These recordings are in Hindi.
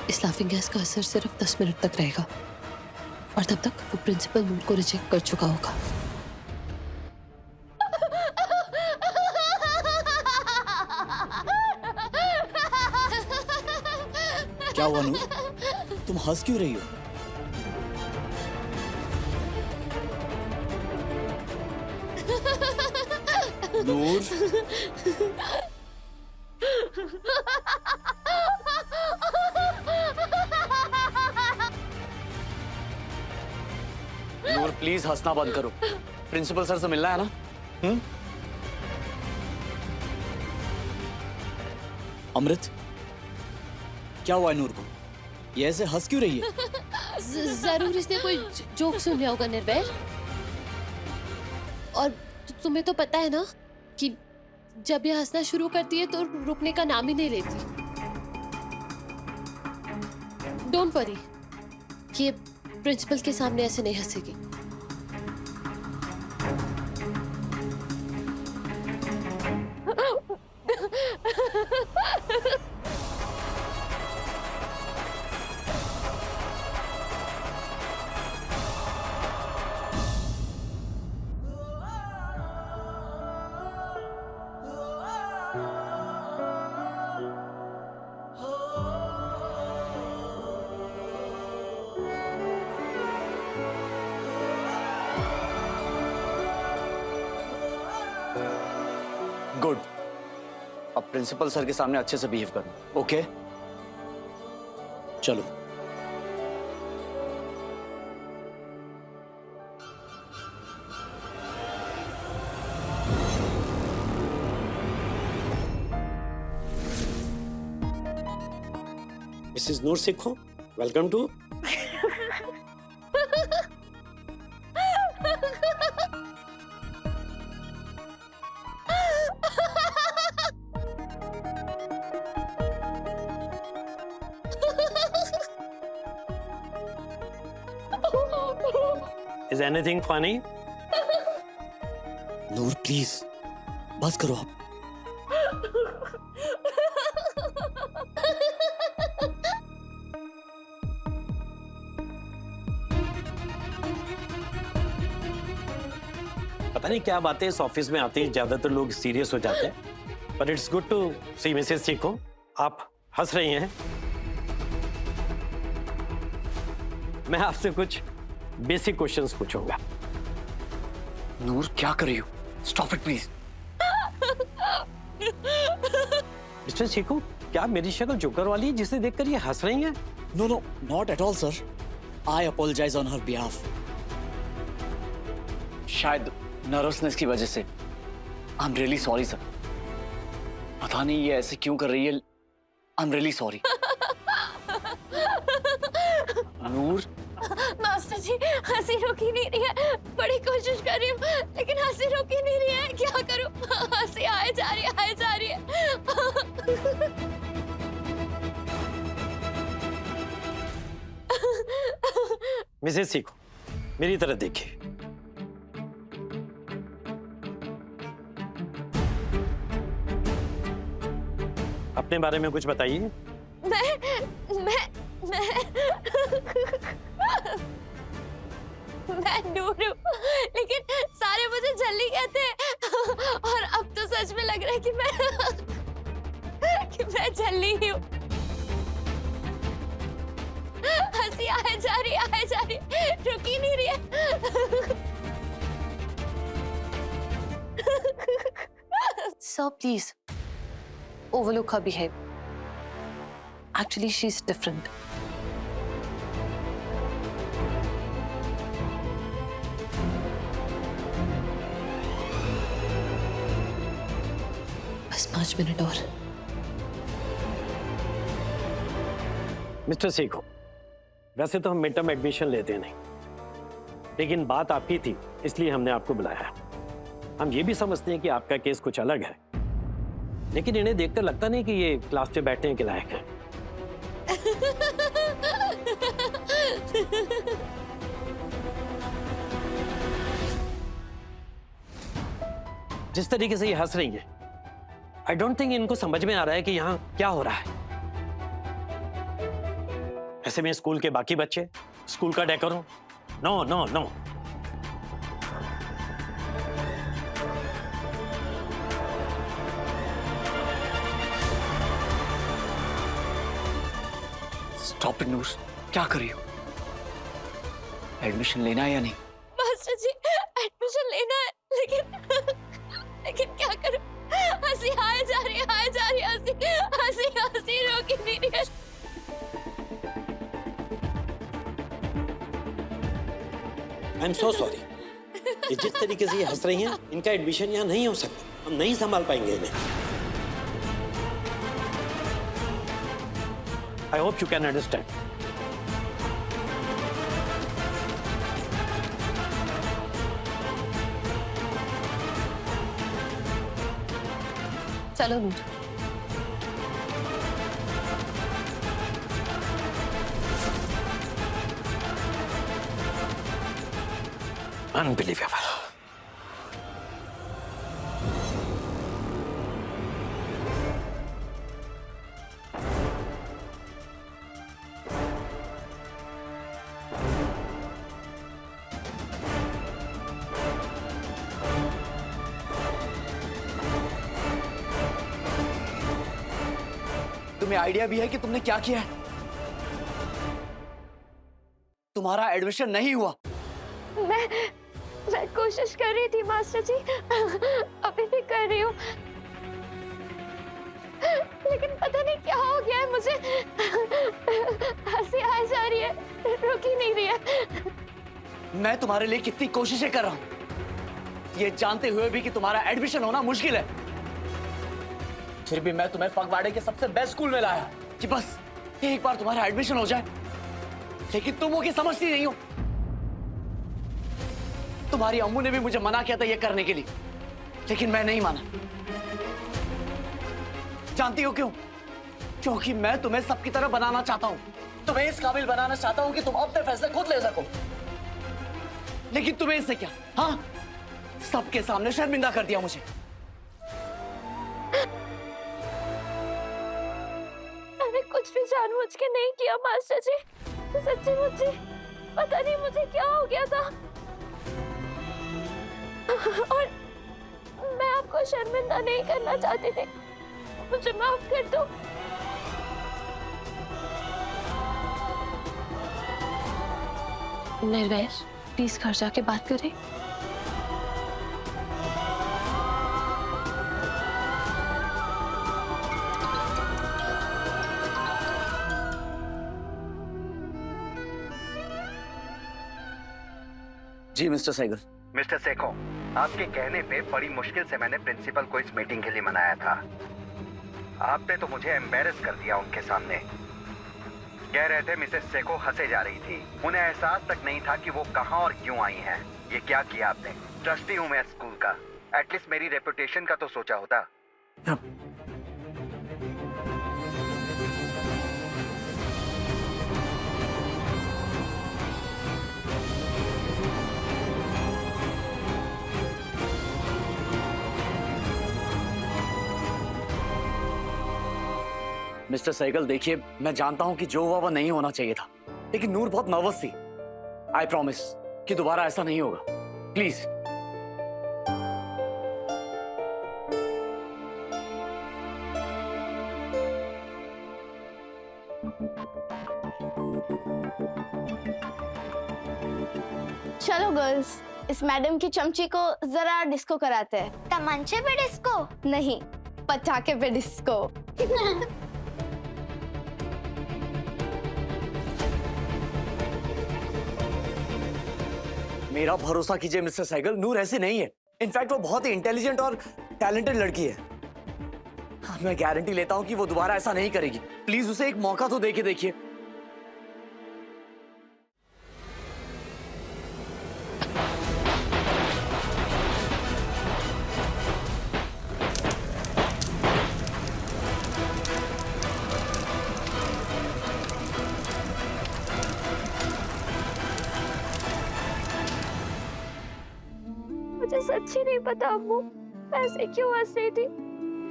इस लाफिंग गैस का असर सिर्फ 10 मिनट तक रहेगा और तब तक वो प्रिंसिपल मूड को रिजेक्ट कर चुका होगा। क्या हुआ नूर? तुम हंस क्यों रही हो? नूर, नूर प्लीज हंसना बंद करो। प्रिंसिपल सर से मिलना है ना? अमृत, क्या हुआ है नूर को? ये ऐसे हंस क्यों रही है? जरूर इसने कोई जोक सुन लिया होगा निर्भय। और तुम्हें तो पता है ना कि जब ये हंसना शुरू करती है तो रुकने का नाम ही नहीं लेती। डोंट वरी, ये प्रिंसिपल के सामने ऐसे नहीं हंसेगी। गुड, अब प्रिंसिपल सर के सामने अच्छे से बिहेव करना, ओके? चलो। Mrs. Noor Sikho, welcome to. Is anything funny? Noor please बस करो आप। पता नहीं क्या बातें इस ऑफिस में आते ही ज्यादातर लोग सीरियस हो जाते हैं, पर इट्स गुड टू सी मिसेस सीखो आप हंस रही हैं। मैं आपसे कुछ बेसिक क्वेश्चंस पूछूंगा। नूर क्या कर रही हो? Stop it please. मिस्टर सीखो, क्या मेरी शक्ल जोकर वाली है जिसे देखकर ये हंस रही हैं? No no, not at all sir. I apologise on her behalf. शायद नर्वसनेस की वजह से। I am really sorry sir. पता नहीं ये ऐसे क्यों कर रही है। I am really sorry. Noor, master ji, हंसी रुक ही नहीं रही है। बड़ी कोशिश कर रही हूँ लेकिन हंसी रुक ही नहीं रही है। क्या करूँ? हंसी आए जा रही है, आए जा रही है। मिसेस सीखो, मेरी तरफ देखिए। अपने बारे में कुछ बताइए। मैं नूर हूँ, लेकिन सारे मुझे झल्ली कहते हैं। और अब तो सच में लग रहा है कि मैं झल्ली ही हूँ। हंसी आए जा रही है, रुक ही नहीं रही है। Sir, please overlook her behavior. Actually, she's different. बस 5 मिनट और। मिस्टर सीखो, वैसे तो हम मिड टर्म एडमिशन लेते नहीं, लेकिन बात आपकी थी इसलिए हमने आपको बुलाया है। हम ये भी समझते हैं कि आपका केस कुछ अलग है, लेकिन इन्हें देखकर लगता नहीं कि ये क्लास पे बैठने के लायक है। जिस तरीके से ये हंस रही है, आई डोंट थिंक इनको समझ में आ रहा है कि यहाँ क्या हो रहा है। ऐसे में स्कूल के बाकी बच्चे, स्कूल का decorum, no no no. Stop it Noor, क्या कर रही हो? एडमिशन लेना है या नहीं? मास्टर जी एडमिशन लेना है, लेकिन क्या करूं? हंसी आए जा रही है, हंसी रोक ही नहीं रही है। I am so sorry. ये जिस तरीके से ये हंस रही हैं, इनका एडमिशन यहाँ नहीं हो सकता। हम नहीं संभाल पाएंगे इन्हें। I hope you can understand. चलो नूर। अनबिलीवेबल। तुम्हें आइडिया भी है कि तुमने क्या किया है? तुम्हारा एडमिशन नहीं हुआ। मैं कोशिश कर रही थी मास्टर जी, अभी भी कर रही हूँ, लेकिन पता नहीं क्या हो गया है मुझे। हंसी आ जा रही है, रुक ही नहीं रही है। मैं तुम्हारे लिए कितनी कोशिशें कर रहा हूं, ये जानते हुए भी कि तुम्हारा एडमिशन होना मुश्किल है। फिर भी मैं तुम्हें फगवाड़े के सबसे बेस्ट स्कूल में लाया कि बस एक बार तुम्हारा एडमिशन हो जाए, लेकिन तुम वो की समझती नहीं हो। तुम्हारी अम्मू ने भी मुझे मना किया था ये करने के लिए, लेकिन मैं नहीं माना। जानती हो क्यों? क्योंकि मैं तुम्हें सबकी तरह बनाना चाहता हूं, तुम्हें इस काबिल बनाना चाहता हूं कि तुम अपने फैसले खुद ले सको। लेकिन तुम्हें इससे क्या? हाँ, सबके सामने शर्मिंदा कर दिया मुझे। मैंने कुछ भी जानबूझ के नहीं किया मास्टर जी, सच्ची मुझे पता नहीं मुझे क्या हो गया था, और मैं आपको शर्मिंदा नहीं करना चाहती थी, मुझे माफ कर दो। निर्वैर, प्लीज घर जाके बात करें। जी मिस्टर सहगल। मिस्टर सेखो, आपके कहने पे बड़ी मुश्किल से मैंने प्रिंसिपल को इस मीटिंग के लिए मनाया था। आपने तो मुझे एम्बेरस कर दिया उनके सामने। कह रहे थे मिसेस सेखो हंसे जा रही थी, उन्हें एहसास तक नहीं था कि वो कहां और क्यों आई हैं। ये क्या किया आपने? ट्रस्टी हूं मैं स्कूल का, एटलीस्ट मेरी रेपुटेशन का तो सोचा होता। मिस्टर सहगल, देखिए मैं जानता हूं कि जो हुआ वो नहीं होना चाहिए था, लेकिन नूर बहुत नर्वस थी। आई प्रॉमिस कि दोबारा ऐसा नहीं होगा, प्लीज। चलो गर्ल्स, इस मैडम की चमची को जरा डिस्को कराते हैं। तमंचे पे डिस्को? नहीं, पटाखे पे डिस्को। मेरा भरोसा कीजिए मिस्टर सहगल, नूर ऐसी नहीं है। इनफैक्ट वो बहुत ही इंटेलिजेंट और टैलेंटेड लड़की है। मैं गारंटी लेता हूं कि वो दोबारा ऐसा नहीं करेगी। प्लीज उसे एक मौका तो दे के देखिए। मुझे सच्ची नहीं पता अम्मू, ऐसे क्यों हंस रही थी।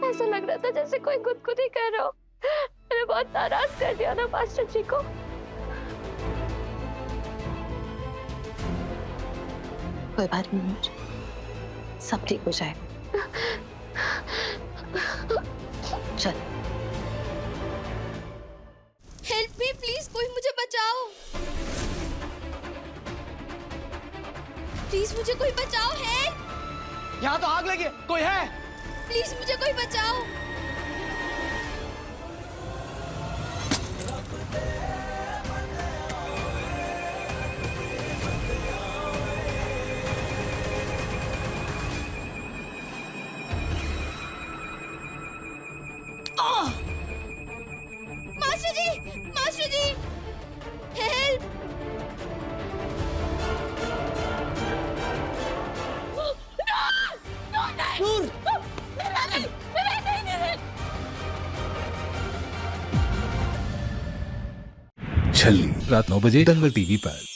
ऐसा लग रहा था जैसे कोई गुदगुदी कर रहा हो। मैंने बहुत नाराज कर दिया ना मास्टर जी को। कोई बात नहीं नूर, सब ठीक हो जाएगा। चल। हेल्प मी प्लीज, कोई मुझे बचाओ। प्लीज मुझे कोई बचाओ। हेल्प, यहाँ तो आग लगी है, कोई है? प्लीज मुझे कोई बचाओ। मास्टर जी, हेल्प। छल्ली रात 9 बजे दंगल टीवी पर।